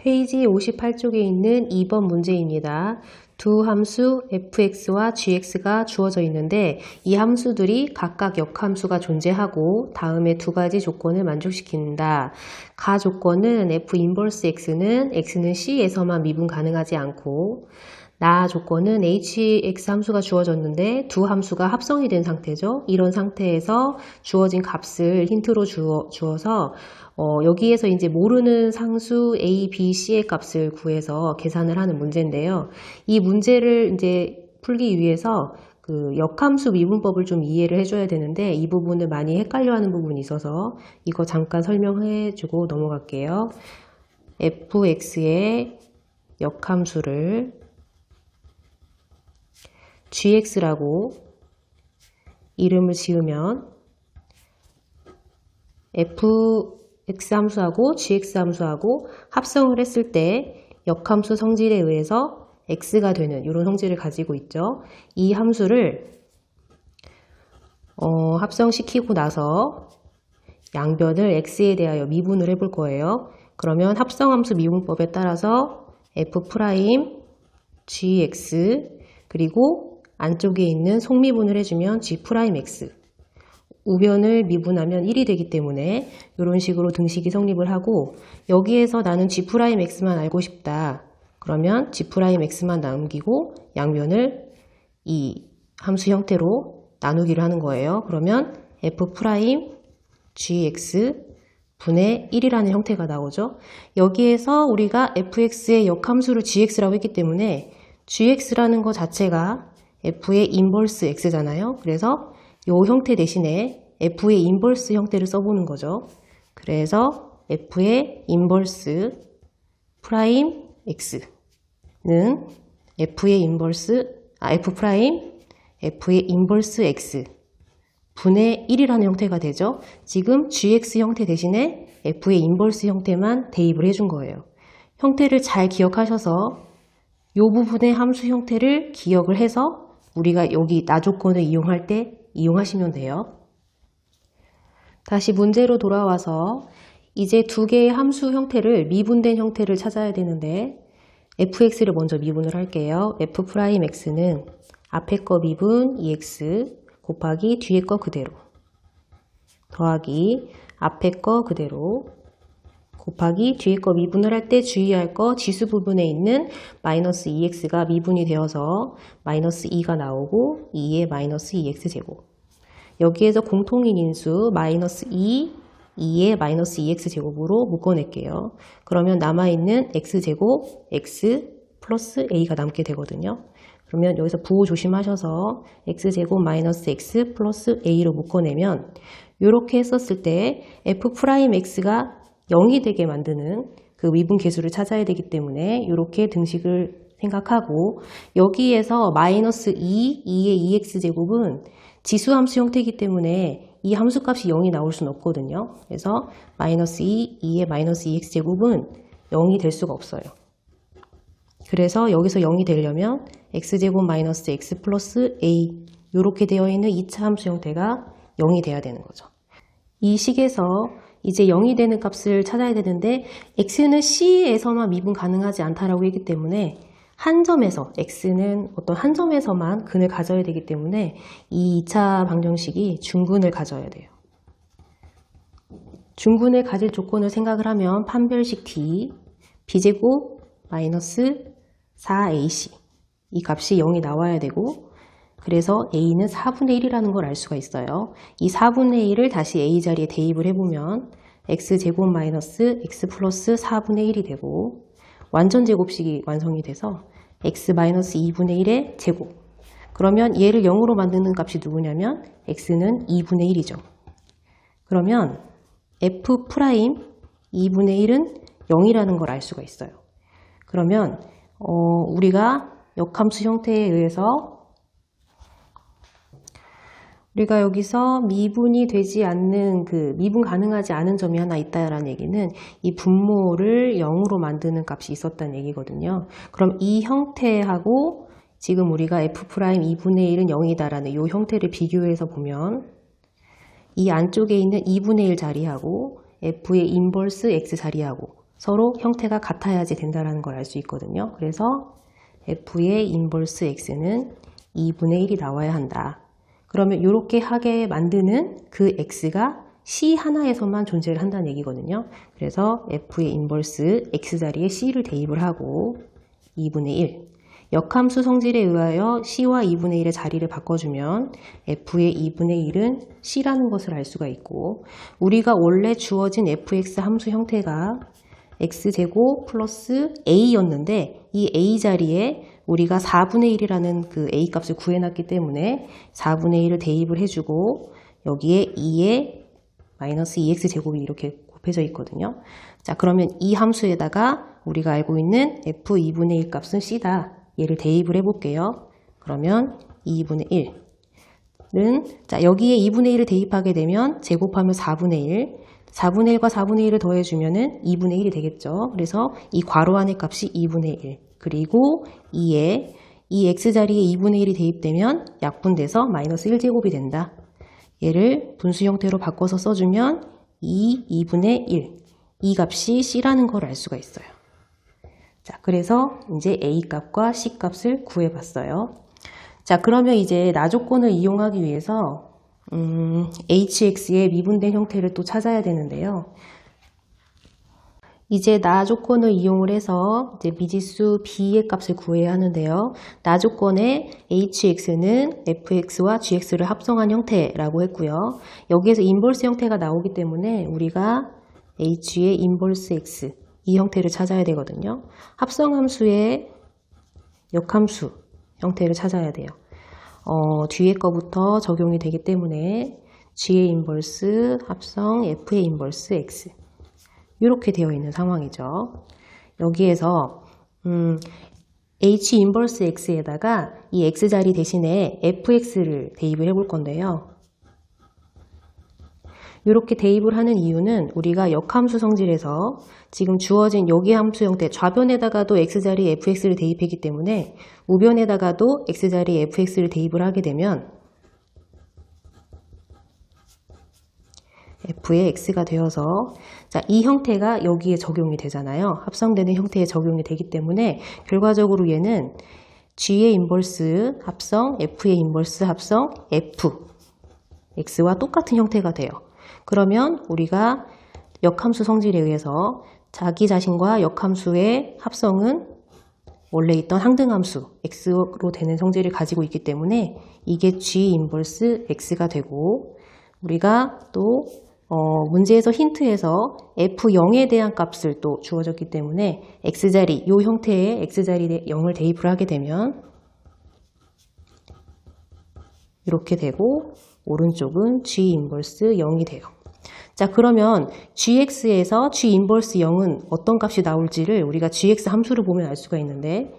페이지 58쪽에 있는 2번 문제입니다. 두 함수 fx와 gx가 주어져 있는데 이 함수들이 각각 역함수가 존재하고 다음에 두 가지 조건을 만족시킨다. 가 조건은 f 인버스 x는 c에서만 미분 가능하지 않고 나 조건은 hx 함수가 주어졌는데 두 함수가 합성이 된 상태죠. 이런 상태에서 주어진 값을 힌트로 주어서 여기에서 이제 모르는 상수 a, b, c의 값을 구해서 계산을 하는 문제인데요. 이 문제를 이제 풀기 위해서 그 역함수 미분법을 좀 이해를 해줘야 되는데 이 부분을 많이 헷갈려하는 부분이 있어서 이거 잠깐 설명해주고 넘어갈게요. fx의 역함수를 gx라고 이름을 지으면 fx 함수하고 gx 함수하고 합성을 했을 때 역함수 성질에 의해서 x가 되는 이런 성질을 가지고 있죠. 이 함수를 합성시키고 나서 양변을 x에 대하여 미분을 해볼 거예요. 그러면 합성함수 미분법에 따라서 f'(gx) 그리고 안쪽에 있는 속미분을 해주면 g'x 우변을 미분하면 1이 되기 때문에 이런 식으로 등식이 성립을 하고 여기에서 나는 g'x만 알고 싶다. 그러면 g'x만 남기고 양변을 이 함수 형태로 나누기를 하는 거예요. 그러면 f'gx 분의 1이라는 형태가 나오죠. 여기에서 우리가 fx의 역함수를 gx라고 했기 때문에 gx라는 거 자체가 f의 인버스 x잖아요. 그래서 이 형태 대신에 f의 인버스 형태를 써보는 거죠. 그래서 f의 인버스 프라임 x는 f의 인버스 x 분의 1이라는 형태가 되죠. 지금 gx 형태 대신에 f의 인버스 형태만 대입을 해준 거예요. 형태를 잘 기억하셔서 이 부분의 함수 형태를 기억을 해서 우리가 여기 나 조건을 이용할 때 이용하시면 돼요. 다시 문제로 돌아와서 이제 두 개의 함수 형태를 미분된 형태를 찾아야 되는데 fx를 먼저 미분을 할게요. f'x는 앞에 거 미분 2x 곱하기 뒤에 거 그대로 더하기 앞에 거 그대로 곱하기 뒤에 거 미분을 할 때 주의할 거 지수 부분에 있는 마이너스 2x가 미분이 되어서 마이너스 2가 나오고 2의 마이너스 2x 제곱 여기에서 공통인 인수 마이너스 2의 마이너스 2x 제곱으로 묶어낼게요. 그러면 남아있는 x제곱 x 플러스 a가 남게 되거든요. 그러면 여기서 부호 조심하셔서 x제곱 마이너스 x 플러스 a로 묶어내면 이렇게 했었을 때 f'x가 0이 되게 만드는 그 미분 계수를 찾아야 되기 때문에 이렇게 등식을 생각하고 여기에서 마이너스 2의 2x제곱은 지수함수 형태이기 때문에 이 함수값이 0이 나올 수는 없거든요. 그래서 마이너스 2의 마이너스 2x제곱은 0이 될 수가 없어요. 그래서 여기서 0이 되려면 x제곱 마이너스 x 플러스 a 이렇게 되어 있는 2차 함수 형태가 0이 돼야 되는 거죠. 이 식에서 이제 0이 되는 값을 찾아야 되는데 x는 c에서만 미분 가능하지 않다라고 했기 때문에 한 점에서 x는 어떤 한 점에서만 근을 가져야 되기 때문에 이 2차 방정식이 중근을 가져야 돼요. 중근을 가질 조건을 생각을 하면 판별식 d b제곱 마이너스 4ac 이 값이 0이 나와야 되고 그래서 a는 4분의 1이라는 걸 알 수가 있어요. 이 4분의 1을 다시 a 자리에 대입을 해보면 x제곱 마이너스 x 플러스 4분의 1이 되고 완전 제곱식이 완성이 돼서 x 마이너스 2분의 1의 제곱 그러면 얘를 0으로 만드는 값이 누구냐면 x는 2분의 1이죠. 그러면 f 프라임 2분의 1은 0이라는 걸 알 수가 있어요. 그러면 우리가 역함수 형태에 의해서 우리가 여기서 미분이 되지 않는 미분 가능하지 않은 점이 하나 있다라는 얘기는 이 분모를 0으로 만드는 값이 있었다는 얘기거든요. 그럼 이 형태하고 지금 우리가 f' 2분의 1은 0이다라는 이 형태를 비교해서 보면 이 안쪽에 있는 2분의 1 자리하고 f의 인버스 x 자리하고 서로 형태가 같아야지 된다는 걸 알 수 있거든요. 그래서 f의 인버스 x는 2분의 1이 나와야 한다. 그러면 이렇게 하게 만드는 그 x가 C 하나에서만 존재를 한다는 얘기거든요. 그래서 f의 인버스 x자리에 c를 대입을 하고 2분의 1. 역함수 성질에 의하여 c와 2분의 1의 자리를 바꿔주면 f의 2분의 1은 c라는 것을 알 수가 있고, 우리가 원래 주어진 fx 함수 형태가 x제곱 플러스 a였는데 이 a 자리에 우리가 4분의 1이라는 그 a 값을 구해놨기 때문에 4분의 1을 대입을 해주고 여기에 2에 마이너스 2x제곱이 이렇게 곱해져 있거든요. 자, 그러면 이 함수에다가 우리가 알고 있는 f 2분의 1 값은 c다. 얘를 대입을 해볼게요. 그러면 2분의 1은, 자, 여기에 2분의 1을 대입하게 되면 제곱하면 4분의 1, 4분의 1과 4분의 1을 더해주면은 2분의 1이 되겠죠. 그래서 이 괄호 안의 값이 2분의 1. 그리고 2에 이 x자리에 2분의 1이 대입되면 약분돼서 마이너스 1제곱이 된다. 얘를 분수 형태로 바꿔서 써주면 2분의 1. 이 값이 c라는 걸 알 수가 있어요. 자, 그래서 이제 a 값과 c 값을 구해봤어요. 자, 그러면 이제 나 조건을 이용하기 위해서 hx의 미분된 형태를 또 찾아야 되는데요. 이제 나 조건을 이용을 해서 이제 미지수 b의 값을 구해야 하는데요. 나 조건에 hx는 fx와 gx를 합성한 형태라고 했고요. 여기에서 인버스 형태가 나오기 때문에 우리가 h의 인버스 x 이 형태를 찾아야 되거든요. 합성함수의 역함수 형태를 찾아야 돼요. 뒤에 거부터 적용이 되기 때문에 g의 인버스 합성 f의 인버스 x 이렇게 되어 있는 상황이죠. 여기에서 h 인버스 x에다가 이 x자리 대신에 fx를 대입을 해볼 건데요. 이렇게 대입을 하는 이유는 우리가 역함수 성질에서 지금 주어진 여기 함수 형태 좌변에다가도 x자리에 fx를 대입했기 때문에 우변에다가도 x자리에 fx를 대입을 하게 되면 f의 x가 되어서, 자, 이 형태가 여기에 적용이 되잖아요. 합성되는 형태에 적용이 되기 때문에 결과적으로 얘는 g의 인버스 합성 f의 인버스 합성 f x와 똑같은 형태가 돼요. 그러면 우리가 역함수 성질에 의해서 자기 자신과 역함수의 합성은 원래 있던 항등함수 x로 되는 성질을 가지고 있기 때문에 이게 g 인버스 x가 되고, 우리가 또 문제에서 힌트에서 f0에 대한 값을 또 주어졌기 때문에 x자리, 이 형태의 x자리에 0을 대입을 하게 되면 이렇게 되고 오른쪽은 g 인버스 0이 돼요. 자, 그러면 gx에서 g 인버스 0은 어떤 값이 나올지를 우리가 gx 함수를 보면 알 수가 있는데,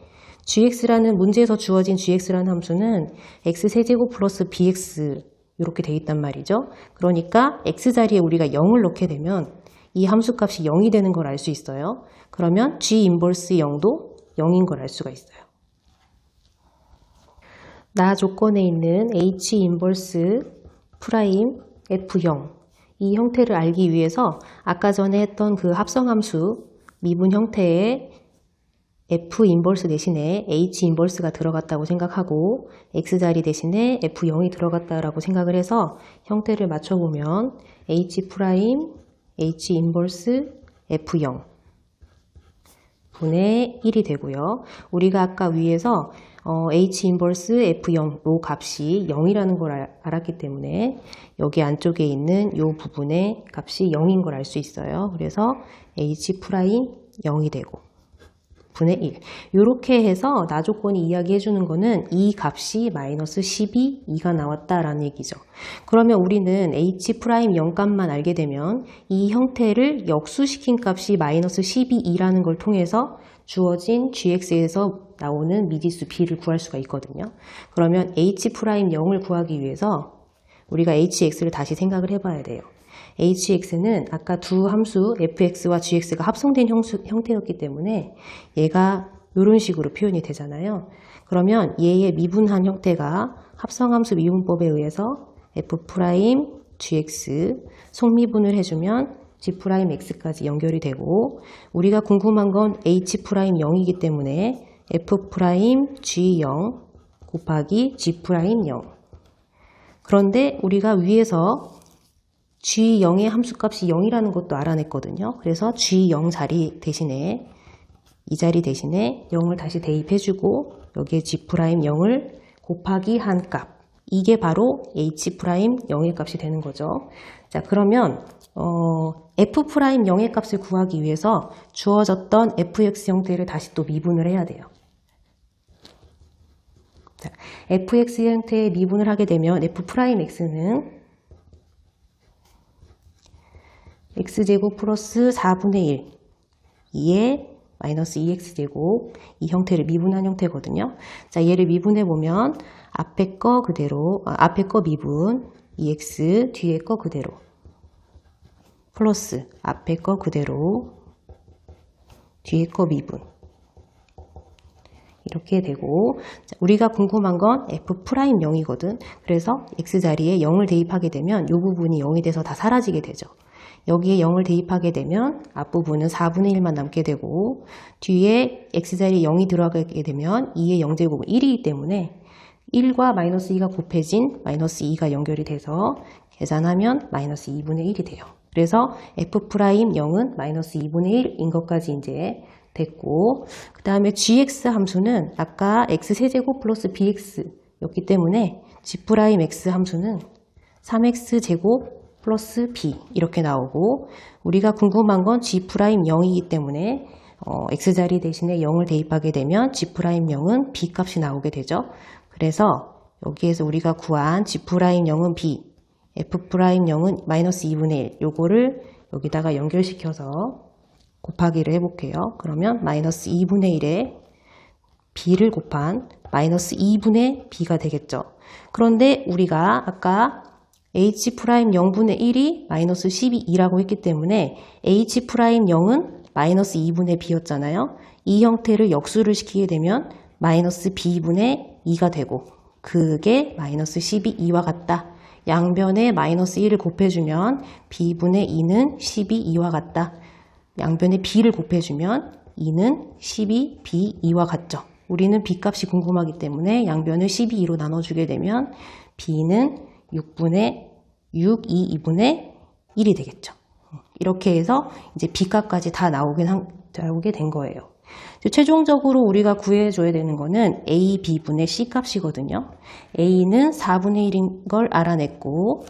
gx라는 문제에서 주어진 gx라는 함수는 x세제곱 플러스 bx 이렇게 돼 있단 말이죠. 그러니까 x자리에 우리가 0을 넣게 되면 이 함수 값이 0이 되는 걸 알 수 있어요. 그러면 g 인버스 0도 0인 걸 알 수가 있어요. 나 조건에 있는 h 인버스 프라임 f0 이 형태를 알기 위해서 아까 전에 했던 그 합성함수 미분 형태의 f 인버스 대신에 h 인버스가 들어갔다고 생각하고 x자리 대신에 f0이 들어갔다라고 생각을 해서 형태를 맞춰보면 h 프라임 h 인버스 f0 분의 1이 되고요. 우리가 아까 위에서 h 인버스 f0 요 값이 0이라는 걸 알았기 때문에 여기 안쪽에 있는 요 부분의 값이 0인 걸 알 수 있어요. 그래서 h 프라임 0이 되고 분의 1. 이렇게 해서 나 조건이 이야기해 주는 거는 이 값이 마이너스 2가 나왔다라는 얘기죠. 그러면 우리는 h 프라임 0값만 알게 되면 이 형태를 역수시킨 값이 마이너스 12라는 걸 통해서 주어진 gx에서 나오는 미지수 b를 구할 수가 있거든요. 그러면 h 프라임 0을 구하기 위해서 우리가 hx를 다시 생각을 해봐야 돼요. hx는 아까 두 함수 fx와 gx가 합성된 형태였기 때문에 얘가 이런 식으로 표현이 되잖아요. 그러면 얘의 미분한 형태가 합성함수 미분법에 의해서 f' gx 속미분을 해주면 G'X까지 연결이 되고 우리가 궁금한 건 H'0이기 때문에 F'G0 곱하기 G'0 그런데 우리가 위에서 G0의 함수값이 0이라는 것도 알아냈거든요. 그래서 G0 자리 대신에 이 자리 대신에 0을 다시 대입해주고 여기에 G'0을 곱하기 한 값 이게 바로 H'0의 값이 되는 거죠. 자 그러면 F'0의 값을 구하기 위해서 주어졌던 fx 형태를 다시 또 미분을 해야 돼요. 자, fx 형태의 미분을 하게 되면 f'x는 x제곱 플러스 4분의 1 2에 마이너스 2x제곱 이 형태를 미분한 형태거든요. 자, 얘를 미분해 보면 앞에 거 그대로 앞에 거 미분 2x 뒤에 거 그대로 플러스 앞에 거 그대로 뒤에 거 미분 이렇게 되고 자, 우리가 궁금한 건 F'0이거든. 그래서 X자리에 0을 대입하게 되면 이 부분이 0이 돼서 다 사라지게 되죠. 여기에 0을 대입하게 되면 앞부분은 4분의 1만 남게 되고 뒤에 X자리에 0이 들어가게 되면 2의 0제곱은 1이기 때문에 1과 마이너스 2가 곱해진 마이너스 2가 연결이 돼서 계산하면 마이너스 2분의 1이 돼요. 그래서 F'0은 마이너스 2분의 1인 것까지 이제 됐고 그 다음에 gx 함수는 아까 x세제곱 플러스 bx였기 때문에 g'x 함수는 3x제곱 플러스 b 이렇게 나오고 우리가 궁금한 건 g'0이기 때문에 x자리 대신에 0을 대입하게 되면 g'0은 b 값이 나오게 되죠. 그래서 여기에서 우리가 구한 g'0은 b f'0은 마이너스 2분의 1 요거를 여기다가 연결시켜서 곱하기를 해볼게요. 그러면 마이너스 2분의 1에 b를 곱한 마이너스 2분의 b가 되겠죠. 그런데 우리가 아까 h'0분의 1이 마이너스 12라고 했기 때문에 h'0은 마이너스 2분의 b였잖아요. 이 형태를 역수를 시키게 되면 마이너스 b분의 2가 되고 그게 마이너스 12와 같다. 양변에 마이너스 1을 곱해주면 b분의 2는 12와 같다. 양변에 b를 곱해주면 2는 12b2와 같죠. 우리는 b값이 궁금하기 때문에 양변을 12로 나눠주게 되면 b는 6분의 6, 2분의 1이 되겠죠. 이렇게 해서 이제 b값까지 다 나오게 된 거예요. 최종적으로 우리가 구해줘야 되는 거는 a, b분의 c 값이거든요. a는 4분의 1인 걸 알아냈고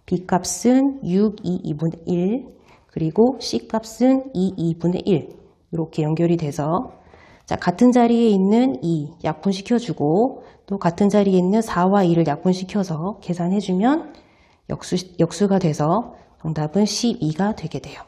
b값은 6, 2분의 1 그리고 C값은 2분의 1 이렇게 연결이 돼서 자 같은 자리에 있는 2 약분시켜주고 또 같은 자리에 있는 4와 2를 약분시켜서 계산해주면 역수가 돼서 정답은 12가 되게 돼요.